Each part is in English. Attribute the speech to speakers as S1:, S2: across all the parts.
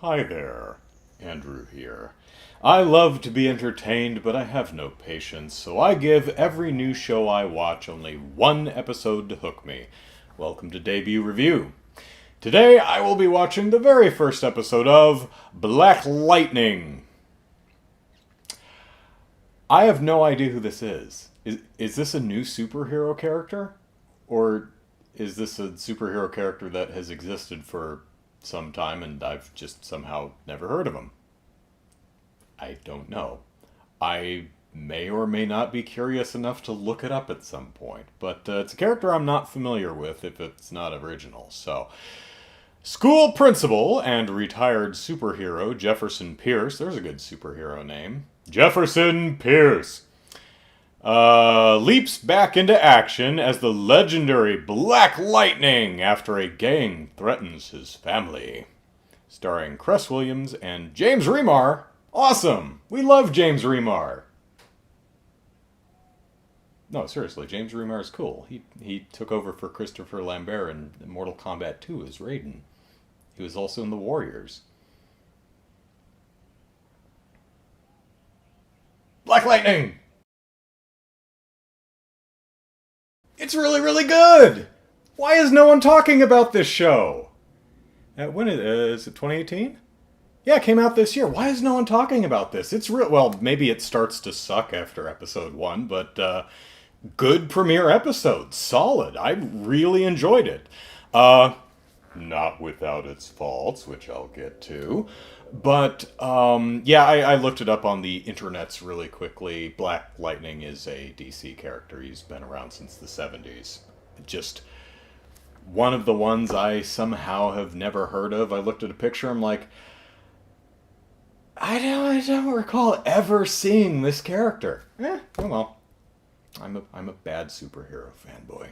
S1: Hi there, Andrew here. I love to be entertained, but I have no patience, so I give every new show I watch only one episode to hook me. Welcome to Debut Review. Today I will be watching the very first episode of Black Lightning. I have no idea who this is. Is this a new superhero character? Or is this a superhero character that has existed for some time and I've just somehow never heard of him? I don't know. I may or may not be curious enough to look it up at some point, but it's a character I'm not familiar with if it's not original. So, school principal and retired superhero Jefferson Pierce, there's a good superhero name, Jefferson Pierce, leaps back into action as the legendary Black Lightning after a gang threatens his family. Starring Cress Williams and James Remar. Awesome! We love James Remar. No, seriously, James Remar is cool. He took over for Christopher Lambert in Mortal Kombat 2 as Raiden. He was also in The Warriors. Black Lightning! It's really, really good! Why is no one talking about this show? When is it 2018? Yeah, it came out this year. Why is no one talking about this? It's real. Well, maybe it starts to suck after episode 1, but good premiere episode. Solid. I really enjoyed it. Not without its faults, which I'll get to. But, yeah, I looked it up on the internets really quickly. Black Lightning is a DC character. He's been around since the 70s. Just one of the ones I somehow have never heard of. I looked at a picture, I'm like, I don't recall ever seeing this character. Oh well. I'm a bad superhero fanboy.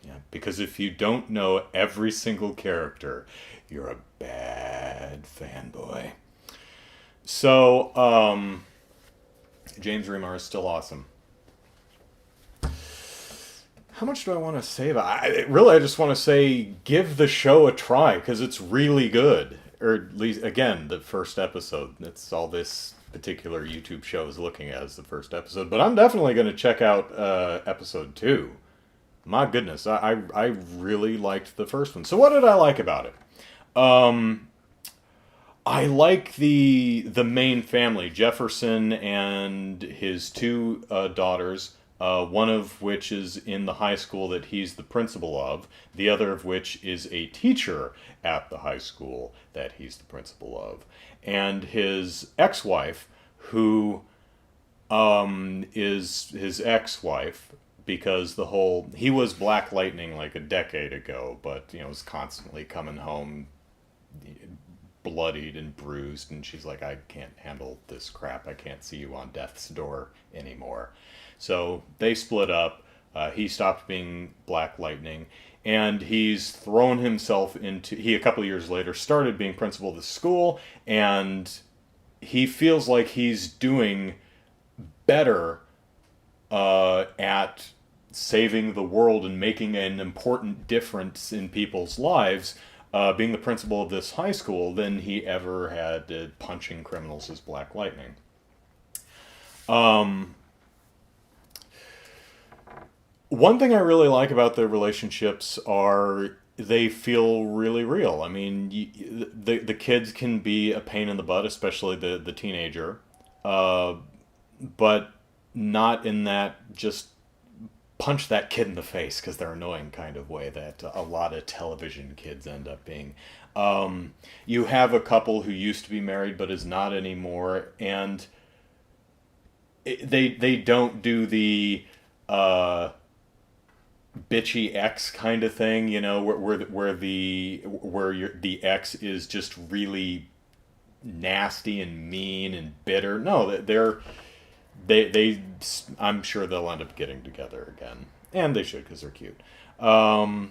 S1: Yeah, because if you don't know every single character, you're a bad fanboy. So, James Remar is still awesome. How much do I want to say about it? I just want to say give the show a try because it's really good. Or at least, again, the first episode. That's all this particular YouTube show is looking at as the first episode. But I'm definitely going to check out episode 2. My goodness, I really liked the first one. So what did I like about it? I like the main family, Jefferson and his two daughters. One of which is in the high school that he's the principal of, the other of which is a teacher at the high school that he's the principal of, and his ex-wife, who is his ex-wife because he was Black Lightning like a decade ago, but was constantly coming home bloodied and bruised, and she's like, I can't handle this crap. I can't see you on death's door anymore. So they split up. He stopped being Black Lightning, and he's thrown himself into. He a couple of years later started being principal of the school, and he feels like he's doing better at saving the world and making an important difference in people's lives, being the principal of this high school, than he ever had punching criminals as Black Lightning. One thing I really like about their relationships are they feel really real. I mean, the kids can be a pain in the butt, especially the teenager, but not in that just punch that kid in the face because they're annoying kind of way that a lot of television kids end up being. You have a couple who used to be married but is not anymore, and they don't do the bitchy ex kind of thing, where the ex is just really nasty and mean and bitter. No, they I'm sure they'll end up getting together again, and they should because they're cute. So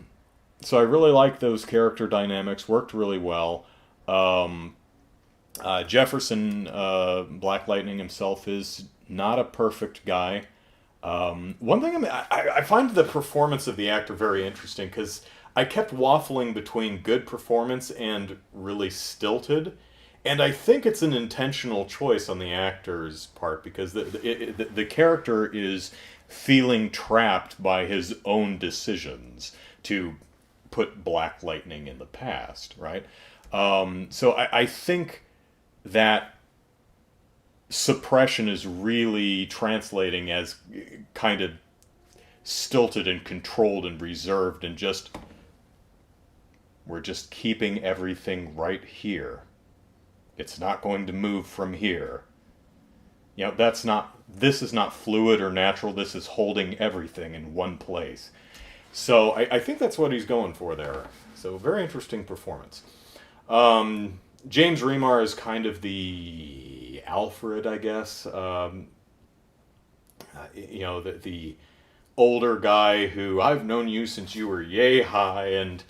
S1: I really like those character dynamics. Worked really well. Jefferson, Black Lightning himself, is not a perfect guy. One thing I find the performance of the actor very interesting because I kept waffling between good performance and really stilted. And I think it's an intentional choice on the actor's part because the character is feeling trapped by his own decisions to put Black Lightning in the past, right? So I think that suppression is really translating as kind of stilted and controlled and reserved and just we're just keeping everything right here. It's not going to move from here. You know, this is not fluid or natural. This is holding everything in one place. So I think that's what he's going for there. So very interesting performance. James Remar is kind of the Alfred, I guess. The older guy who I've known you since you were yay high, and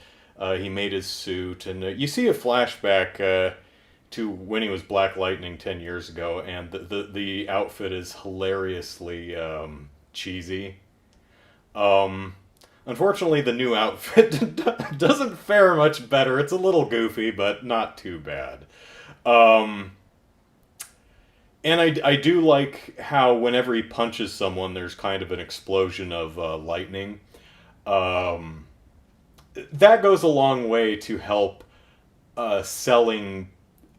S1: he made his suit. And you see a flashback to when he was Black Lightning 10 years ago, and the outfit is hilariously cheesy. Unfortunately, the new outfit doesn't fare much better. It's a little goofy, but not too bad. And I do like how whenever he punches someone, there's kind of an explosion of lightning. That goes a long way to help selling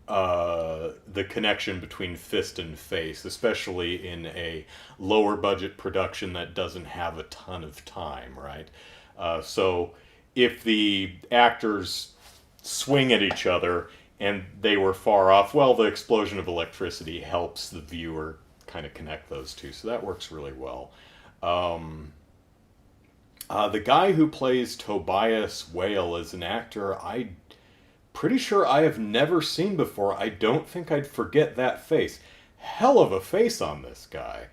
S1: the connection between fist and face, especially in a lower budget production that doesn't have a ton of time, right? So if the actors swing at each other and they were far off, well, the explosion of electricity helps the viewer kind of connect those two, so that works really well. The guy who plays Tobias Whale is an actor pretty sure I have never seen before. I don't think I'd forget that face. Hell of a face on this guy.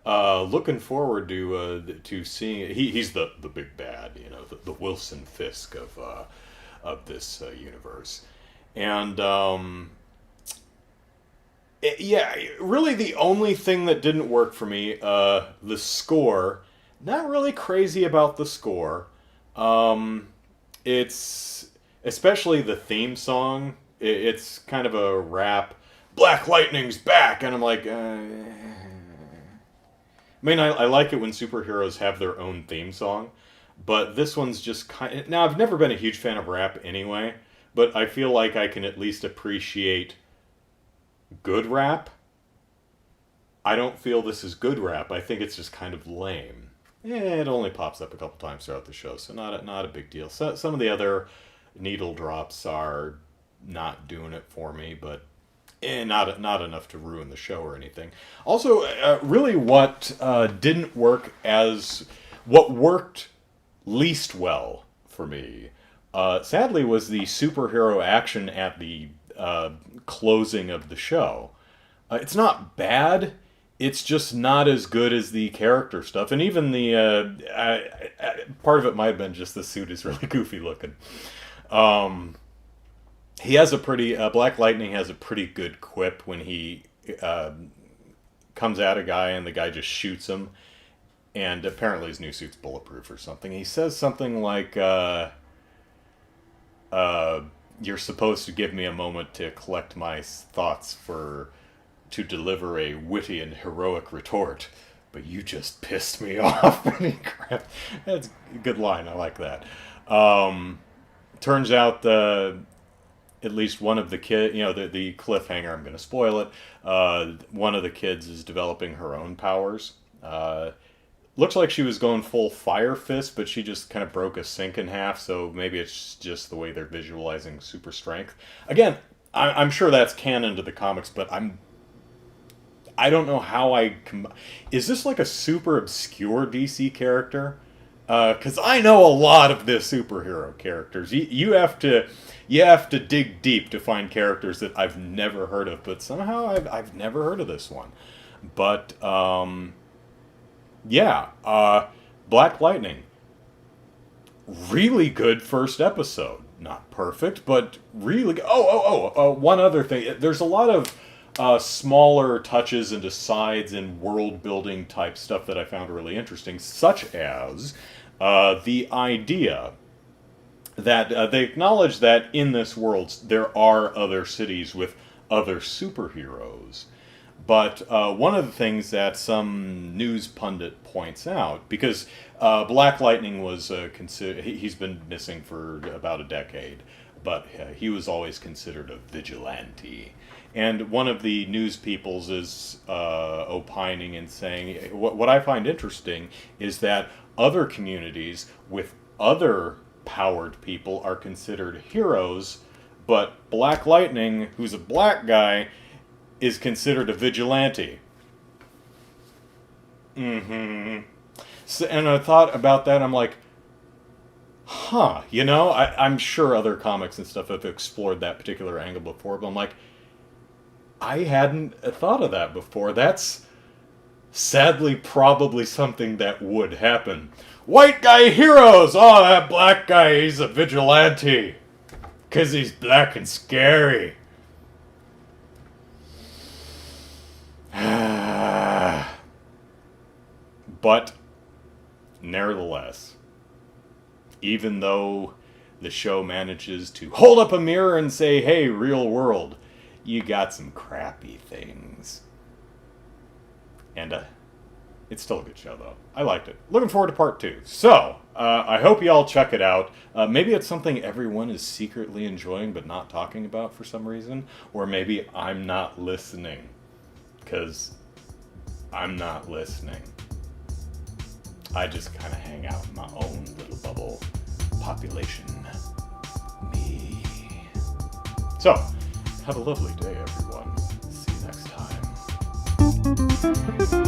S1: Looking forward to seeing. He's the big bad, you know, the Wilson Fisk of this universe, and really the only thing that didn't work for me, the score. Not really crazy about the score. It's especially the theme song. It's kind of a rap. Black Lightning's back, and I'm like, I mean, I like it when superheroes have their own theme song, but this one's just kind of... Now, I've never been a huge fan of rap anyway, but I feel like I can at least appreciate good rap. I don't feel this is good rap. I think it's just kind of lame. It only pops up a couple times throughout the show, so not a big deal. So, some of the other needle drops are not doing it for me, but not enough to ruin the show or anything. Also, really what didn't work what worked least well for me, sadly, was the superhero action at the closing of the show. It's not bad. It's just not as good as the character stuff, and even the part of it might have been just the suit is really goofy looking. He has a pretty Black Lightning has a pretty good quip when he comes at a guy and the guy just shoots him, and apparently his new suit's bulletproof or something. He says something like, "You're supposed to give me a moment to collect my thoughts to deliver a witty and heroic retort, but you just pissed me off." That's a good line. I like that. Turns out at least one of the kids, the cliffhanger, I'm going to spoil it, one of the kids is developing her own powers. Looks like she was going full Fire Fist, but she just kind of broke a sink in half, so maybe it's just the way they're visualizing super strength. Again, I'm sure that's canon to the comics, but I don't know how is this like a super obscure DC character? Because I know a lot of the superhero characters. You have to dig deep to find characters that I've never heard of, but somehow I've never heard of this one. But Black Lightning, really good first episode. Not perfect, but really. One other thing. There's a lot of smaller touches into sides and world building type stuff that I found really interesting, such as the idea that they acknowledge that in this world there are other cities with other superheroes. But one of the things that some news pundit points out, because Black Lightning was he's been missing for about a decade, but he was always considered a vigilante. And one of the news peoples is opining and saying, what I find interesting is that other communities with other powered people are considered heroes, but Black Lightning, who's a black guy, is considered a vigilante. So, and I thought about that, I'm like, I'm sure other comics and stuff have explored that particular angle before, but I'm like, I hadn't thought of that before. That's sadly probably something that would happen. White guy heroes! Oh, that black guy, he's a vigilante. 'Cause he's black and scary. But, nevertheless, even though the show manages to hold up a mirror and say, hey, real world, you got some crappy things. And it's still a good show, though. I liked it. Looking forward to part 2. So, I hope you all check it out. Maybe it's something everyone is secretly enjoying but not talking about for some reason. Or maybe I'm not listening. Because I'm not listening. I just kind of hang out in my own little bubble population. Me. So, have a lovely day, everyone. See you next time.